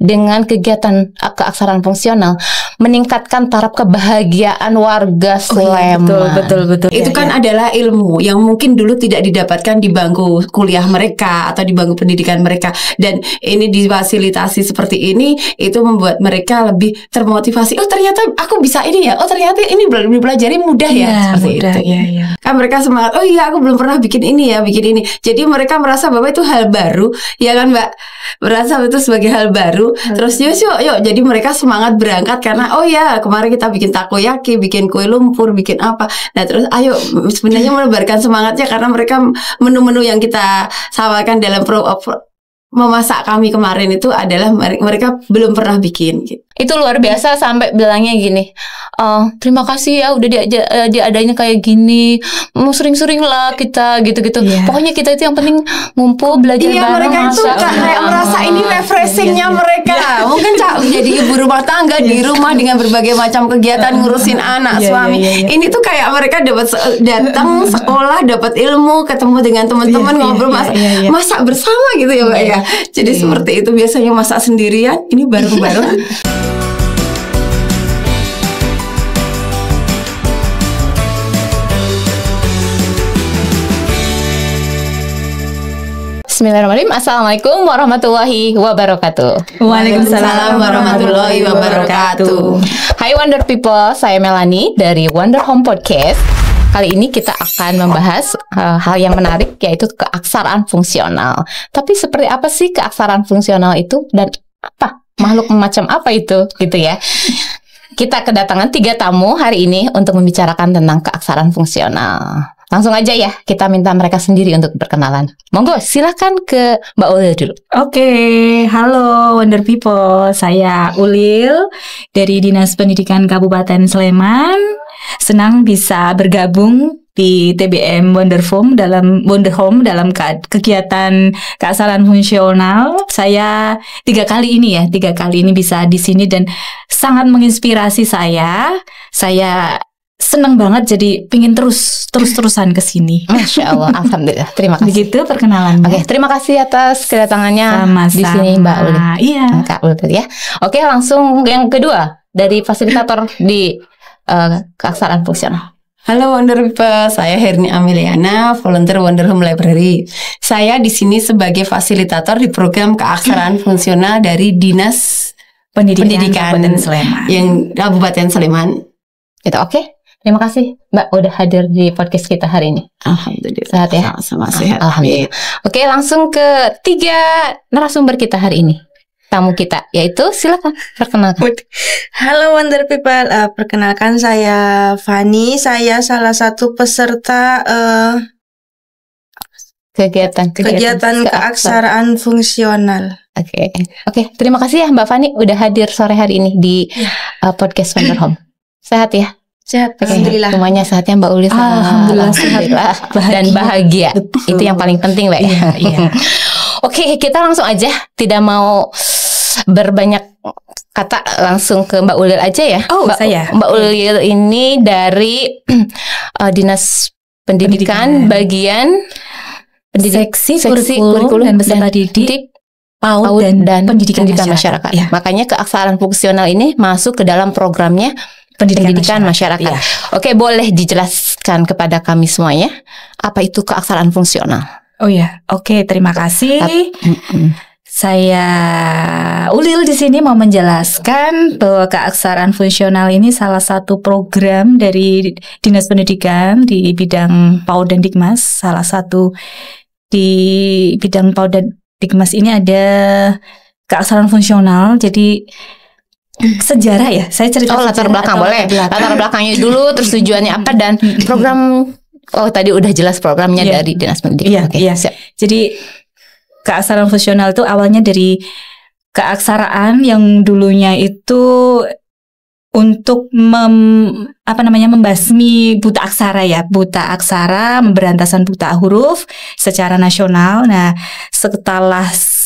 dengan kegiatan keaksaraan fungsional meningkatkan taraf kebahagiaan warga Sleman. Betul. Itu kan adalah ilmu yang mungkin dulu tidak didapatkan di bangku kuliah mereka atau di bangku pendidikan mereka, dan ini difasilitasi seperti ini, itu membuat mereka lebih termotivasi. Oh ternyata aku bisa ini ya. Oh ternyata ini dipelajari mudah ya. Seperti mudah, itu. Iya. Kan mereka semangat. Oh iya, aku belum pernah bikin ini ya, bikin ini. Jadi mereka merasa bahwa itu hal baru, ya kan Mbak? Merasa itu sebagai hal baru. Terus yuk. Jadi mereka semangat berangkat karena oh ya kemarin kita bikin takoyaki, bikin kue lumpur, bikin apa. Nah terus ayo sebenarnya menebarkan semangatnya karena mereka menu-menu yang kita sampaikan dalam memasak kami kemarin itu adalah mereka belum pernah bikin gitu. Itu luar biasa sampai bilangnya gini, terima kasih ya udah diadanya kayak gini, mau sering-sering lah kita gitu-gitu. Pokoknya kita itu yang penting ngumpul belajar bareng. Mereka itu kayak merasa ini refreshingnya mereka. Mungkin jadi ibu rumah tangga di rumah dengan berbagai macam kegiatan ngurusin anak, suami. Ini tuh kayak mereka dapat datang sekolah, dapat ilmu, ketemu dengan teman-teman, ngobrol, masak bersama gitu ya Mbak ya. Jadi seperti itu biasanya masak sendirian, ini bareng-bareng. Bismillahirrahmanirrahim. Assalamualaikum warahmatullahi wabarakatuh. Waalaikumsalam warahmatullahi wabarakatuh. Hai Wonder People, saya Melanie dari Wonder Home Podcast. Kali ini kita akan membahas hal yang menarik, yaitu keaksaraan fungsional. Tapi seperti apa sih keaksaraan fungsional itu, dan apa makhluk macam apa itu gitu ya. Kita kedatangan 3 tamu hari ini untuk membicarakan tentang keaksaraan fungsional. Langsung aja ya, kita minta mereka sendiri untuk berkenalan. Monggo, silakan ke Mbak Ulil dulu. Oke, halo Wonder People. Saya Ulil dari Dinas Pendidikan Kabupaten Sleman. Senang bisa bergabung di TBM Wonder Home dalam kegiatan keaksaraan fungsional. Saya 3 kali ini bisa di sini dan sangat menginspirasi saya. Saya senang banget, jadi pingin terus-terusan ke sini. Masya Allah, alhamdulillah. Terima kasih. Begitu perkenalannya. Oke, terima kasih atas kedatangannya di sini Mbak Ulil. Iya. Kak Ulil ya. Oke, langsung yang kedua dari fasilitator di keaksaraan fungsional. Halo Wonder People, saya Herni Ameliana, volunteer Wonder Home Library. Saya di sini sebagai fasilitator di program keaksaraan fungsional dari Dinas Pendidikan Kabupaten Sleman. Yang Kabupaten Sleman. Itu oke. Terima kasih Mbak udah hadir di podcast kita hari ini. Alhamdulillah. Sehat ya? Sama sehat. Alhamdulillah. Oke, langsung ke 3 narasumber kita hari ini. Tamu kita, yaitu silakan perkenalkan. Halo Wonder People, perkenalkan saya Fani. Saya salah satu peserta kegiatan keaksaraan fungsional. Oke, terima kasih ya Mbak Fani udah hadir sore hari ini di podcast Wonder Home. Sehat ya? Sehat, alhamdulillah. Semuanya sehat ya Mbak Uli. Alhamdulillah. Dan bahagia. Betul. Itu yang paling penting lah ya. Iya. Oke, kita langsung aja, tidak mau berbanyak kata, langsung ke Mbak Ulil aja ya. Mbak Ulil ini dari Dinas Pendidikan bagian seksi kurikulum dan peserta didik PAUD dan pendidikan masyarakat. Ya. Makanya keaksaraan fungsional ini masuk ke dalam programnya pendidikan masyarakat. Ya. Oke, boleh dijelaskan kepada kami semuanya apa itu keaksaraan fungsional? Oh ya, oke, terima kasih. Saya Ulil di sini mau menjelaskan bahwa keaksaraan fungsional ini salah satu program dari Dinas Pendidikan di bidang PAUD dan Dikmas. Salah satu di bidang PAUD dan Dikmas ini ada keaksaraan fungsional. Jadi sejarah ya, saya cerita latar belakang boleh. Latar belakangnya dulu, terus tujuannya apa, dan program. Oh, tadi udah jelas programnya dari Dinas Pendidikan. Iya. Jadi keaksaraan fungsional itu awalnya dari keaksaraan yang dulunya itu untuk membasmi buta aksara, pemberantasan buta huruf secara nasional. Nah,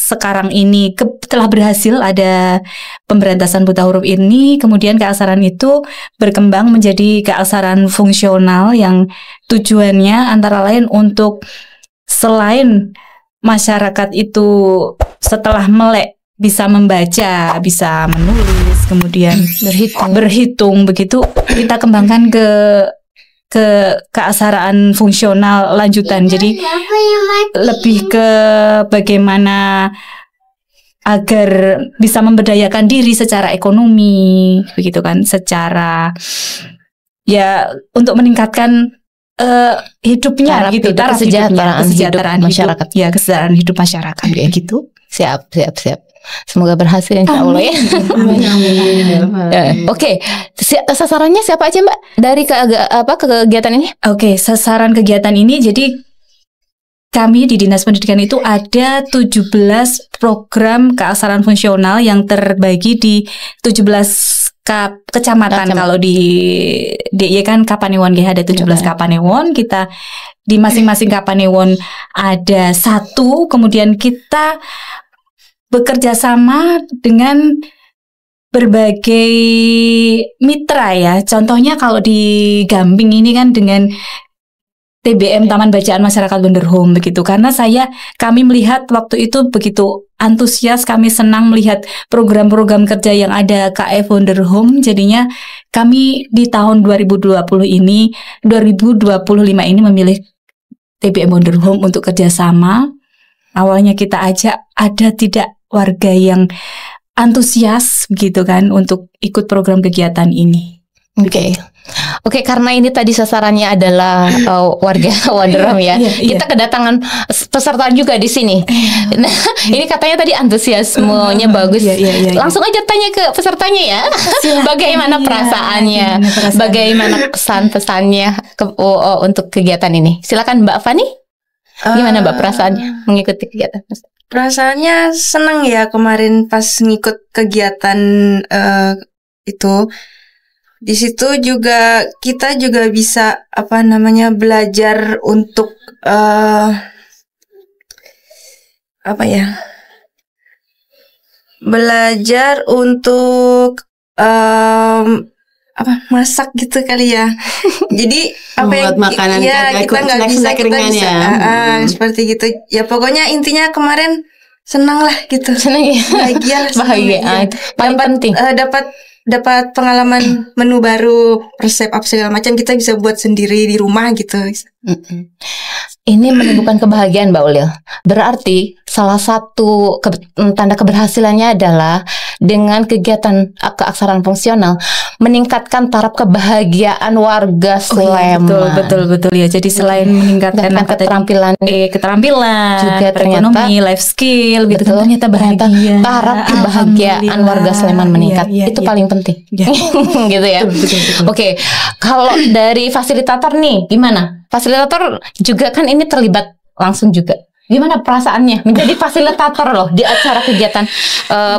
sekarang ini telah berhasil ada pemberantasan buta huruf ini, kemudian keaksaraan itu berkembang menjadi keaksaraan fungsional yang tujuannya antara lain untuk selain masyarakat itu setelah melek bisa membaca, bisa menulis, kemudian berhitung begitu kita kembangkan ke keaksaraan fungsional lanjutan. Jadi lebih ke bagaimana agar bisa memberdayakan diri secara ekonomi, begitu kan, secara ya untuk meningkatkan hidupnya gitu, taraf kesejahteraan masyarakat. Ya, kesejahteraan hidup masyarakat gitu. Siap. Semoga berhasil insya Allah ya. Oke, sasarannya siapa aja Mbak dari kegiatan ini? Oke, sasaran kegiatan ini jadi kami di Dinas Pendidikan itu ada 17 program keaksaraan fungsional yang terbagi di 17 kecamatan. Kalau di DIY kan Kapanewon ada 17 Kapanewon. Kita di masing-masing Kapanewon ada 1, kemudian kita bekerja sama dengan berbagai mitra ya. Contohnya kalau di Gamping ini kan dengan TBM Taman Bacaan Masyarakat Wonderhome begitu. Karena kami melihat waktu itu begitu antusias, kami senang melihat program-program kerja yang ada KF Wonderhome. Jadinya kami di tahun 2025 ini memilih TBM Wonderhome untuk kerjasama. Awalnya kita ajak ada tidak warga yang antusias gitu kan untuk ikut program kegiatan ini. Oke, karena ini tadi sasarannya adalah warga Wonderhome ya. Kita kedatangan peserta juga di sini. Nah, ini katanya tadi antusiasmenya bagus. Langsung aja tanya ke pesertanya ya. Bagaimana perasaannya? Bagaimana kesan-pesannya untuk kegiatan ini? Silakan Mbak Fani. Gimana Mbak perasaannya mengikuti kegiatan? Perasaannya senang ya kemarin pas ngikut kegiatan itu. Di situ juga kita juga bisa belajar untuk belajar untuk masak gitu kali ya. Jadi buat makanan kita nggak bisa seperti gitu ya. Pokoknya intinya kemarin senang lah gitu. Senang ya. Bahagia. Paling penting. Dapat pengalaman menu baru, resep apa segala macam kita bisa buat sendiri di rumah gitu. Ini menimbulkan kebahagiaan Mbak Ulil. Berarti salah satu tanda keberhasilannya adalah dengan kegiatan keaksaraan fungsional meningkatkan taraf kebahagiaan warga Sleman. Betul ya. Jadi selain meningkatkan keterampilan juga ekonomi, life skill gitu kan, ternyata bahagia. Taraf kebahagiaan warga Sleman meningkat. Itu paling penting. Gitu ya. Betul. Oke, kalau dari fasilitator nih gimana? Fasilitator juga kan ini terlibat langsung juga. Gimana perasaannya menjadi fasilitator loh di acara kegiatan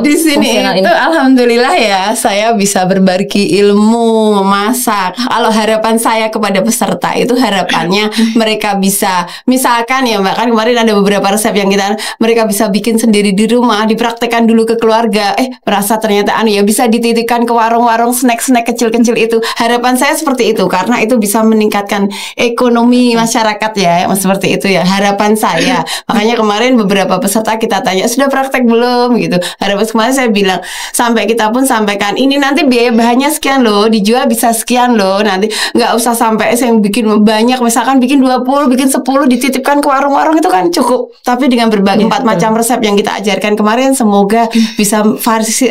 di sini itu alhamdulillah ya, saya bisa berbagi ilmu memasak. Kalau harapan saya kepada peserta itu harapannya mereka bisa, misalkan ya Mbak, kan kemarin ada beberapa resep yang mereka bisa bikin sendiri di rumah, dipraktekkan dulu ke keluarga. Merasa ternyata ya bisa dititipkan ke warung-warung snack-snack kecil-kecil itu. Harapan saya seperti itu karena itu bisa meningkatkan ekonomi masyarakat ya, seperti itu ya harapan saya. Makanya kemarin beberapa peserta kita tanya, sudah praktek belum gitu. Harapan kemarin saya bilang, sampai kita pun sampaikan, ini nanti biaya bahannya sekian loh, dijual bisa sekian loh. Nanti nggak usah sampai saya bikin banyak, misalkan bikin 20, bikin 10 dititipkan ke warung-warung itu kan cukup. Tapi dengan berbagai 4 macam resep yang kita ajarkan kemarin, semoga bisa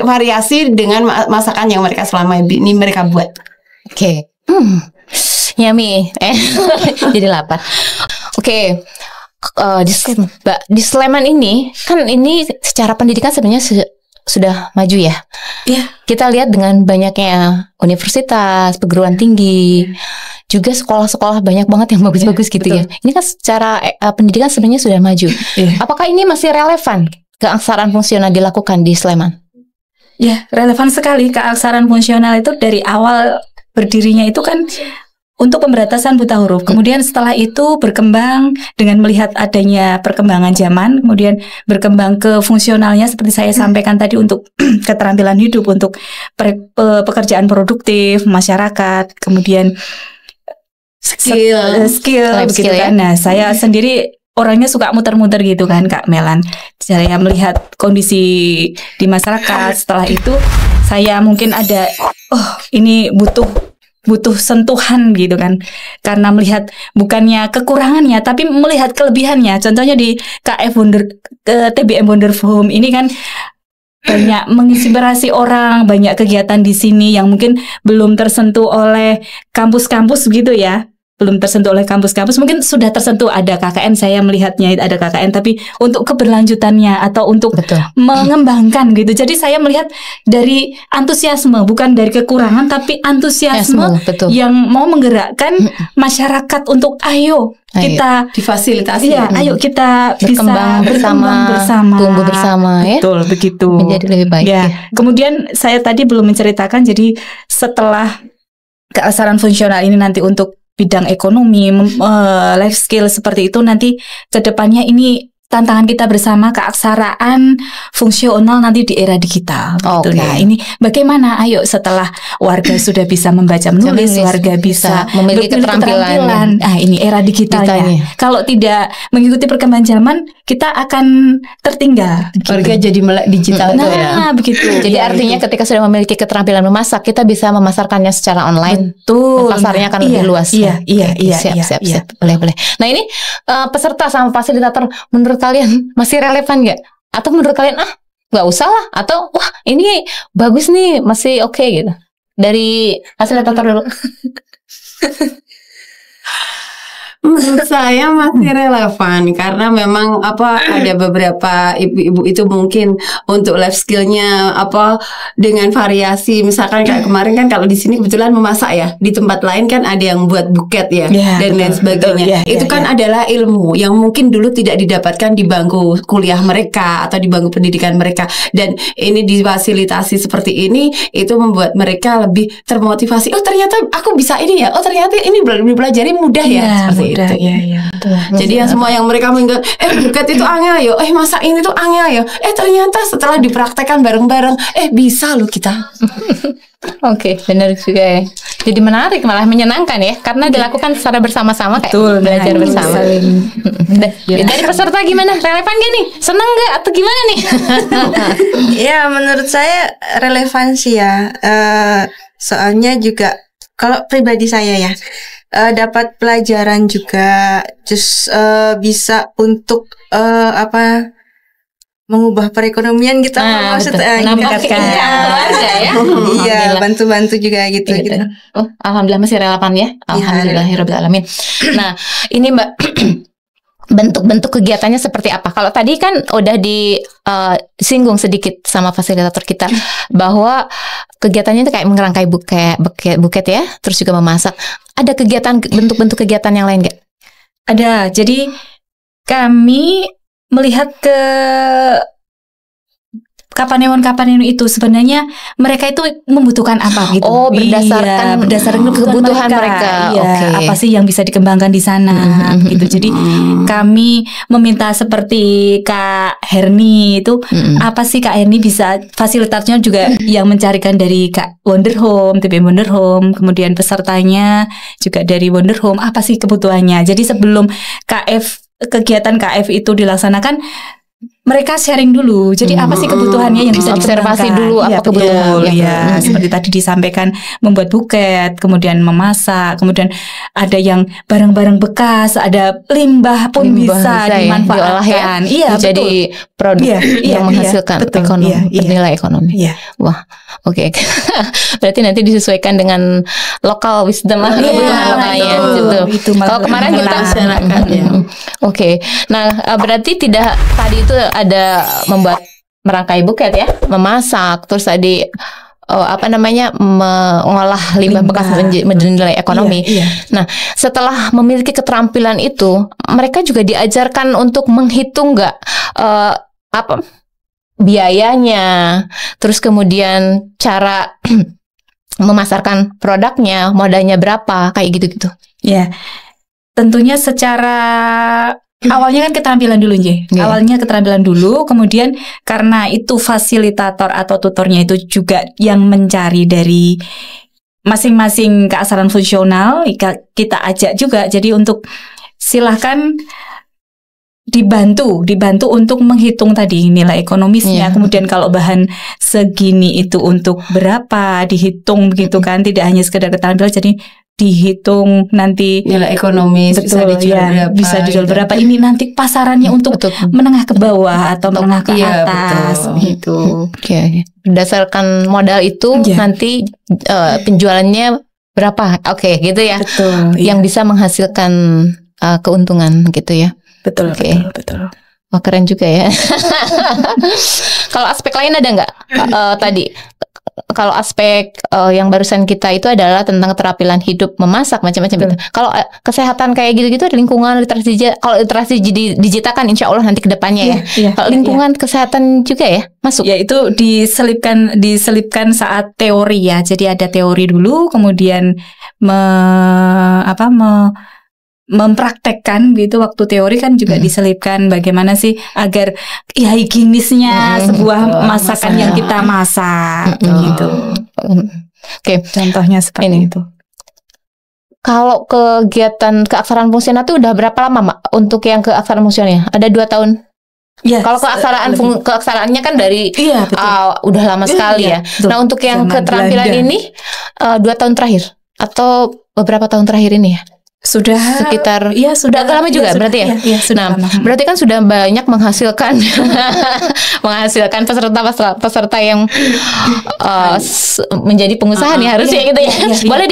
variasi dengan masakan yang mereka selama ini mereka buat. Oke. Yummy. Jadi lapar. Oke. Di Sleman ini kan ini secara pendidikan sebenarnya sudah maju ya. Kita lihat dengan banyaknya universitas, perguruan tinggi, juga sekolah-sekolah banyak banget yang bagus-bagus gitu ya. Ini kan secara pendidikan sebenarnya sudah maju. Apakah ini masih relevan keaksaraan fungsional dilakukan di Sleman? Ya, relevan sekali. Keaksaraan fungsional itu dari awal berdirinya itu kan untuk pemberantasan buta huruf. Kemudian setelah itu berkembang dengan melihat adanya perkembangan zaman, kemudian berkembang ke fungsionalnya seperti saya sampaikan tadi untuk keterampilan hidup, untuk pekerjaan produktif, masyarakat, kemudian skill begitu kan. Nah, saya sendiri orangnya suka muter-muter gitu kan Kak Melan. Saya melihat kondisi di masyarakat, setelah itu saya mungkin ada ini butuh sentuhan gitu kan, karena melihat bukannya kekurangannya tapi melihat kelebihannya. Contohnya di TBM Wonder Home ini kan banyak menginspirasi orang, banyak kegiatan di sini yang mungkin belum tersentuh oleh kampus-kampus gitu ya. Belum tersentuh oleh kampus-kampus, mungkin sudah tersentuh, ada KKN, saya melihatnya ada KKN, tapi untuk keberlanjutannya atau untuk mengembangkan gitu. Jadi saya melihat dari antusiasme, bukan dari kekurangan, tapi antusiasme yang mau menggerakkan masyarakat untuk ayo kita difasilitasi. Ya, ayo kita berkembang bersama, tumbuh bersama. Betul, begitu. Menjadi lebih baik. Ya. Kemudian saya tadi belum menceritakan, jadi setelah keaksaran fungsional ini nanti untuk bidang ekonomi, life skill seperti itu, nanti ke depannya ini tantangan kita bersama, keaksaraan fungsional nanti di era digital. Gitu. Nah, ini bagaimana? Ayo setelah warga sudah bisa membaca menulis, warga bisa memiliki keterampilan. Nah, ini era digitalnya. Kalau tidak mengikuti perkembangan zaman, kita akan tertinggal. Warga jadi melek digital itu ya. Nah, begitu. Jadi artinya ketika sudah memiliki keterampilan memasak, kita bisa memasarkannya secara online. Betul. Pasarnya akan lebih luas. Iya. Siap. Boleh. Nah, ini peserta sama fasilitator menurut kalian masih relevan nggak? Atau menurut kalian nggak usah lah? Atau wah ini bagus nih, masih oke gitu? Dari fasilitator dulu. Menurut saya masih relevan karena memang ada beberapa ibu-ibu itu mungkin untuk life skillnya dengan variasi, misalkan kayak kemarin kan kalau di sini kebetulan memasak ya, di tempat lain kan ada yang buat buket ya, dan lain sebagainya. Itu kan adalah ilmu yang mungkin dulu tidak didapatkan di bangku kuliah mereka atau di bangku pendidikan mereka, dan ini difasilitasi seperti ini, itu membuat mereka lebih termotivasi. Oh ternyata aku bisa ini ya, oh ternyata ini dipelajari mudah ya, seperti itu. Iya. Jadi yang semua yang mereka mengatakan buket itu angel yo, masak ini tuh angel yo, ternyata setelah dipraktekkan bareng-bareng bisa loh kita. Oke, benar juga ya. Jadi menarik, malah menyenangkan ya, karena dilakukan secara bersama-sama kayak belajar bersama. Dari peserta gimana? Relevan gak nih? Seneng gak atau gimana nih? Ya, menurut saya relevan sih ya. Soalnya juga kalau pribadi saya ya, dapat pelajaran juga, just bisa untuk mengubah perekonomian gitu, maksudnya iya, bantu-bantu juga gitu. Alhamdulillah masih relevan ya. Alhamdulillahirabbil alamin. Nah, ini Mbak, bentuk-bentuk kegiatannya seperti apa? Kalau tadi kan udah disinggung sedikit sama fasilitator kita bahwa kegiatannya itu kayak mengerangkai buket ya, terus juga memasak. Ada kegiatan, bentuk-bentuk kegiatan yang lain nggak? Ada. Jadi kami melihat ke Kapanewon itu sebenarnya mereka itu membutuhkan apa gitu. Oh, berdasarkan kebutuhan mereka. Iya, apa sih yang bisa dikembangkan di sana gitu. Jadi kami meminta seperti Kak Herni itu, apa sih Kak Herni bisa fasilitatornya juga yang mencarikan dari Kak Wonder Home, TBM Wonder Home, kemudian pesertanya juga dari Wonder Home, apa sih kebutuhannya. Jadi sebelum kegiatan KF itu dilaksanakan, mereka sharing dulu. Jadi apa sih kebutuhannya yang bisa observasi dulu apa kebutuhan. Ya, seperti tadi disampaikan, membuat buket, kemudian memasak, kemudian ada yang barang-barang bekas, ada limbah pun bisa dimanfaatkan. Iya, jadi produk yang menghasilkan bernilai ekonomi. Wah, oke. Berarti nanti disesuaikan dengan lokal wisdom lah, kebutuhan lokalnya gitu. Kalau kemarin kita masyarakat Oke. Nah, berarti tidak tadi itu ada membuat merangkai buket ya, memasak, terus tadi mengolah limbah bekas bernilai ekonomi. Nah, setelah memiliki keterampilan itu, mereka juga diajarkan untuk menghitung nggak biayanya, terus kemudian cara memasarkan produknya, modalnya berapa, kayak gitu-gitu. Ya, tentunya secara awalnya kan keterampilan dulu Awalnya keterampilan dulu, kemudian karena itu fasilitator atau tutornya itu juga yang mencari dari masing-masing keaksaran fungsional, kita ajak juga. Jadi untuk silahkan dibantu untuk menghitung tadi nilai ekonomisnya. Kemudian kalau bahan segini itu untuk berapa dihitung begitu kan, tidak hanya sekedar keterampilan, jadi dihitung nanti nilai ekonomis, betul, bisa dijual berapa, ini nanti pasarannya untuk menengah ke bawah atau menengah ke atas gitu. Berdasarkan modal itu nanti penjualannya berapa, gitu ya. Betul. Yang bisa menghasilkan keuntungan gitu ya. Betul. Wah, keren juga ya. Kalau aspek lain ada nggak tadi? Kalau aspek yang barusan kita itu adalah tentang keterampilan hidup, memasak macam-macam itu. Kalau kesehatan kayak gitu-gitu, ada lingkungan, literasi. Kalau literasi digital kan insya Allah nanti kedepannya Kalau lingkungan kesehatan juga ya masuk. Ya itu diselipkan saat teori ya. Jadi ada teori dulu, kemudian mempraktekkan gitu. Waktu teori kan juga diselipkan bagaimana sih agar higienisnya sebuah masakan yang kita masak gitu. Contohnya seperti itu. Kalau kegiatan keaksaraan fungsional itu udah berapa lama, Mak? Untuk yang keaksaraan fungsionalnya ada 2 tahun. Ya, kalau keaksaraannya kan dari udah lama sekali ya. Nah, untuk yang keterampilan ini 2 tahun terakhir atau beberapa tahun terakhir ini ya? Sudah sekitar sudah agak lama juga berarti ya. Sudah lama. Berarti kan sudah banyak menghasilkan peserta yang menjadi pengusaha nih harusnya gitu ya. Boleh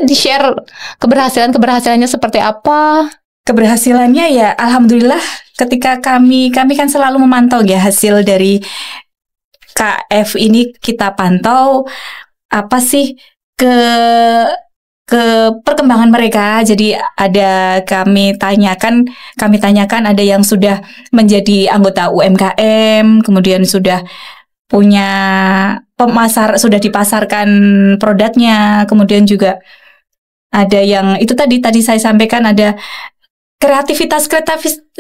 di share keberhasilannya seperti apa? Keberhasilannya ya alhamdulillah, ketika kami kan selalu memantau ya hasil dari KF ini, kita pantau apa sih ke perkembangan mereka. Jadi kami tanyakan ada yang sudah menjadi anggota UMKM, kemudian sudah punya sudah dipasarkan produknya, kemudian juga ada yang itu tadi saya sampaikan, ada kreativitas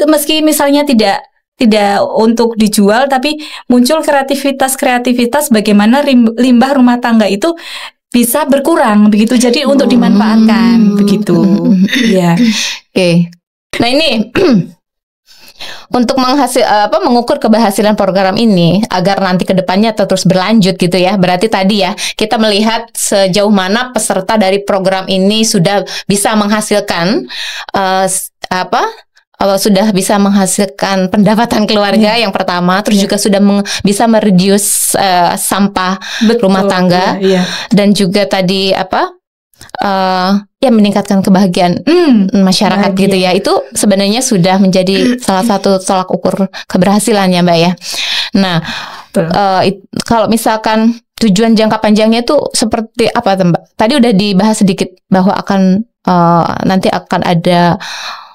meski misalnya tidak untuk dijual, tapi muncul kreativitas bagaimana limbah rumah tangga itu bisa berkurang begitu, jadi untuk dimanfaatkan begitu ya. Nah ini untuk mengukur keberhasilan program ini agar nanti kedepannya terus berlanjut gitu ya. Berarti tadi ya kita melihat sejauh mana peserta dari program ini sudah bisa menghasilkan sudah bisa menghasilkan pendapatan keluarga yang pertama, terus juga sudah bisa mereduce sampah rumah tangga, dan juga tadi meningkatkan kebahagiaan masyarakat gitu ya. Itu sebenarnya sudah menjadi salah satu tolak ukur keberhasilannya, Mbak ya. Nah, kalau misalkan tujuan jangka panjangnya itu seperti apa, Mbak? Tadi udah dibahas sedikit bahwa nanti akan ada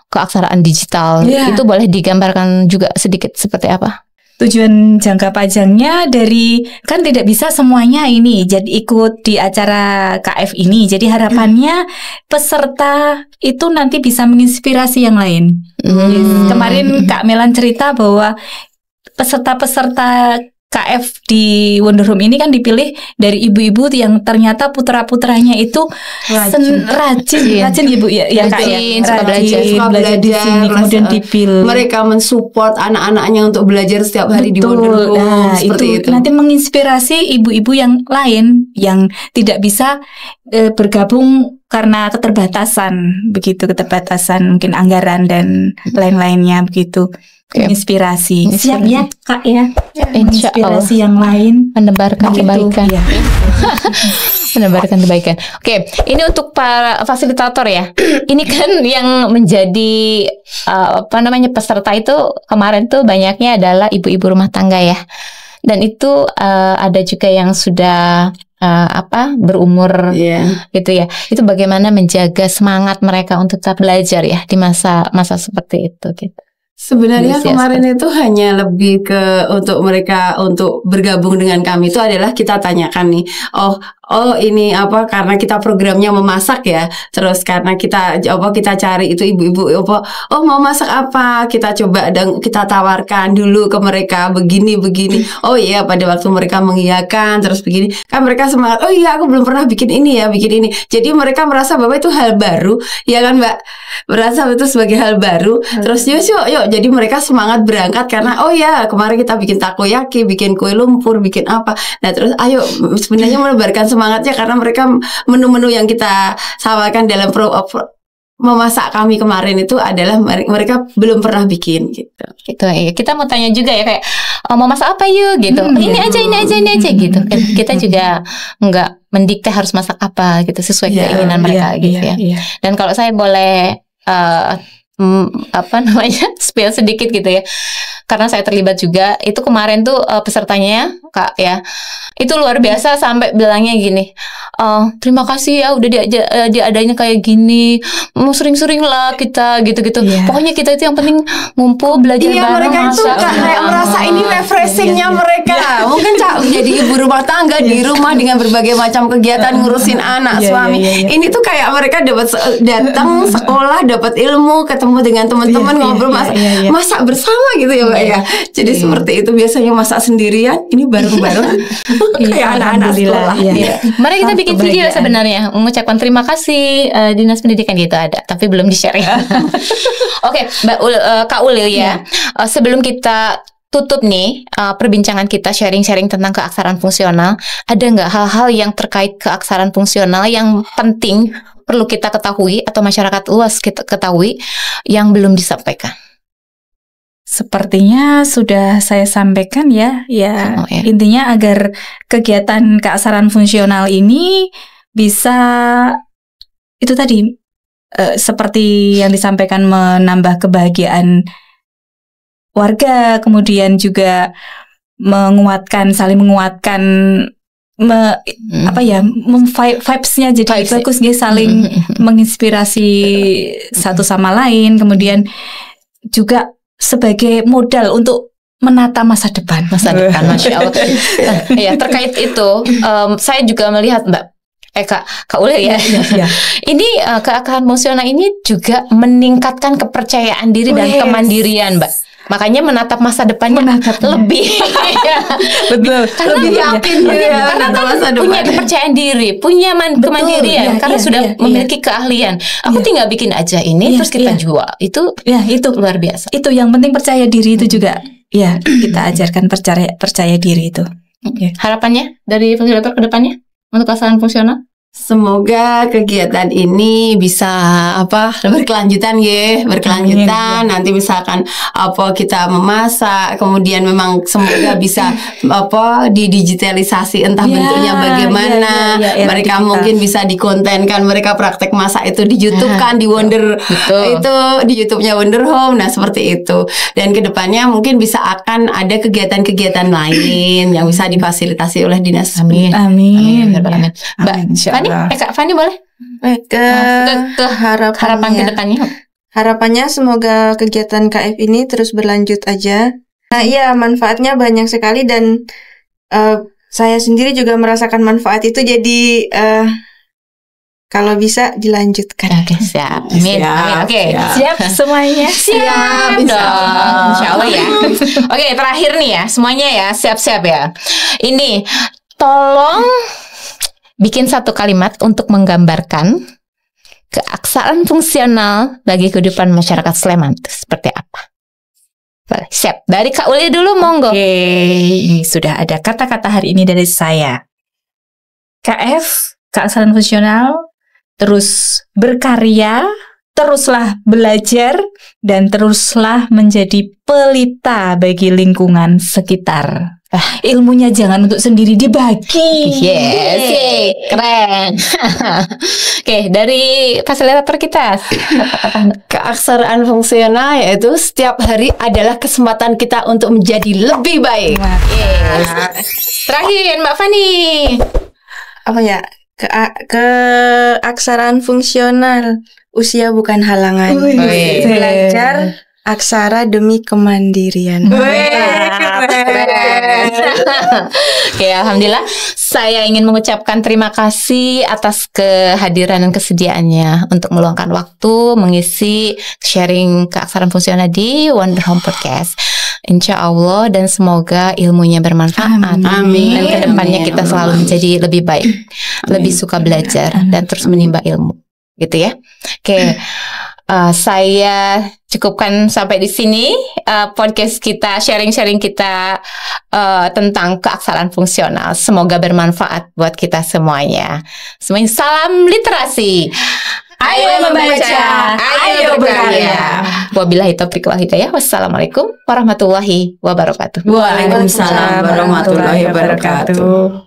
keaksaraan digital. Itu boleh digambarkan juga sedikit seperti apa? Tujuan jangka panjangnya kan tidak bisa semuanya ini jadi ikut di acara KF ini. Jadi harapannya peserta itu nanti bisa menginspirasi yang lain. Kemarin Kak Melan cerita bahwa peserta KF di Wonder Home ini kan dipilih dari ibu-ibu yang ternyata putra-putranya itu rajin ibu ya Kak ya, suka belajar di sini, kemudian dipilih. Mereka mensupport anak-anaknya untuk belajar setiap hari di Wonder Home. Seperti itu nanti menginspirasi ibu-ibu yang lain yang tidak bisa bergabung karena keterbatasan mungkin anggaran dan lain-lainnya begitu. Inspirasi. Siap ya Kak ya. Inspirasi yang lain, menebarkan kebaikan. Menebarkan kebaikan. Ini untuk para fasilitator ya. Ini kan yang menjadi peserta itu kemarin tuh banyaknya adalah ibu-ibu rumah tangga ya. Dan itu ada juga yang sudah berumur gitu ya. Itu bagaimana menjaga semangat mereka untuk tetap belajar ya di masa seperti itu gitu. Sebenarnya kemarin itu hanya lebih ke untuk mereka untuk bergabung dengan kami itu adalah kita tanyakan nih, oh ini apa karena kita programnya memasak ya, terus karena kita cari itu ibu-ibu oh mau masak apa, kita coba dan kita tawarkan dulu ke mereka begini, oh iya pada waktu mereka mengiyakan terus begini kan mereka semangat, oh iya aku belum pernah bikin ini, jadi mereka merasa bahwa itu hal baru ya kan Mbak, merasa itu sebagai hal baru, terus yuk jadi mereka semangat berangkat karena oh ya kemarin kita bikin takoyaki, bikin kue lumpur, bikin apa, nah terus ayo sebenarnya menebarkan semangatnya karena mereka menu-menu yang kita sawarkan dalam memasak kami kemarin itu adalah mereka belum pernah bikin gitu. Gitu ya. Kita mau tanya juga ya kayak mau masak apa yuk gitu. Ini aja gitu. Kita juga nggak mendikte harus masak apa gitu sesuai keinginan mereka gitu ya. Dan kalau saya boleh spill sedikit gitu ya. Karena saya terlibat juga, itu kemarin tuh pesertanya Kak ya, itu luar biasa sampai bilangnya gini, terima kasih ya udah diadanya kayak gini, mau sering-sering lah kita gitu-gitu. Pokoknya kita itu yang penting ngumpul belajar bareng. Mereka itu kayak merasa ini refreshingnya mereka. Mungkin jadi ibu rumah tangga di rumah dengan berbagai macam kegiatan ngurusin anak, suami. Ini tuh kayak mereka datang sekolah, dapat ilmu, ketemu dengan teman-teman, ngobrol masak bersama gitu ya Mbak ya. Jadi seperti itu biasanya masak sendirian, ini bareng-bareng kayak anak-anak sekolah. Mari kita bikin video sebenarnya mengucapkan terima kasih Dinas Pendidikan gitu ada, tapi belum di-share ya. Oke, Kak Ulil ya. Sebelum kita tutup nih perbincangan kita sharing-sharing tentang keaksaraan fungsional, ada nggak hal-hal yang terkait keaksaraan fungsional yang penting perlu kita ketahui atau masyarakat luas kita ketahui yang belum disampaikan? Sepertinya sudah saya sampaikan ya. Intinya agar kegiatan keaksaraan fungsional ini bisa itu tadi seperti yang disampaikan menambah kebahagiaan warga, kemudian juga saling menguatkan vibes-nya jadi bagus ya, saling menginspirasi satu sama lain, kemudian juga sebagai modal untuk menata masa depan. Masya Allah. Ya, terkait itu saya juga melihat Mbak Kak Ulil ya. Ini keaksaraan fungsional ini juga meningkatkan kepercayaan diri dan kemandirian Mbak. Makanya menatap masa depannya lebih yakin karena punya kepercayaan diri, punya kemandirian karena sudah memiliki keahlian. Aku tinggal bikin aja ini terus kita jual. Itu luar biasa. Itu yang penting percaya diri itu juga. Ya, kita ajarkan percaya diri itu. Harapannya dari fasilitator ke depannya untuk keaksaraan fungsional? Semoga kegiatan ini bisa berkelanjutan nanti misalkan kita memasak kemudian memang semoga bisa didigitalisasi entah bentuknya bagaimana mereka mungkin bisa dikontenkan, mereka praktek masak itu di YouTube kan di Wonder itu di YouTube-nya Wonder Home. Nah seperti itu, dan kedepannya mungkin bisa akan ada kegiatan-kegiatan lain yang bisa difasilitasi oleh dinas. Amin. Mbak Kak Fani boleh? Ke harapan ke depannya. Harapannya semoga kegiatan KF ini terus berlanjut aja. Nah iya, manfaatnya banyak sekali dan saya sendiri juga merasakan manfaat itu, jadi kalau bisa dilanjutkan. Oke, siap. Amin. Oke, siap semuanya. Siap dong. Insyaallah ya. Oke, terakhir nih ya, semuanya ya, siap-siap ya. Ini tolong bikin satu kalimat untuk menggambarkan keaksaraan fungsional bagi kehidupan masyarakat Sleman itu seperti apa? Boleh, siap. Dari Kak Uli dulu, monggo. Oke, ini sudah ada kata-kata hari ini dari saya. KF, keaksaraan fungsional, terus berkarya, teruslah belajar, dan teruslah menjadi pelita bagi lingkungan sekitar. Ilmunya jangan untuk sendiri, dibagi. Yes, keren. Oke, dari fasilitator kita, keaksaraan fungsional yaitu setiap hari adalah kesempatan kita untuk menjadi lebih baik. Terakhir Mbak Fani. Apa ya? Keaksaraan fungsional, usia bukan halangan. Belajar aksara demi kemandirian. Oke, alhamdulillah. Saya ingin mengucapkan terima kasih atas kehadiran dan kesediaannya untuk meluangkan waktu mengisi sharing keaksaraan fungsional di Wonder Home Podcast. Insya Allah dan semoga ilmunya bermanfaat. Amin. Dan kedepannya kita selalu menjadi lebih baik, lebih suka belajar dan terus menimba ilmu, gitu ya. Oke, saya cukupkan sampai di sini podcast kita, sharing-sharing kita tentang keaksaraan fungsional. Semoga bermanfaat buat kita semuanya. Semuanya salam literasi. Ayo membaca, ayo berkarya. Wabillahi taufiq wal hidayah. Wassalamualaikum warahmatullahi wabarakatuh. Waalaikumsalam warahmatullahi wabarakatuh.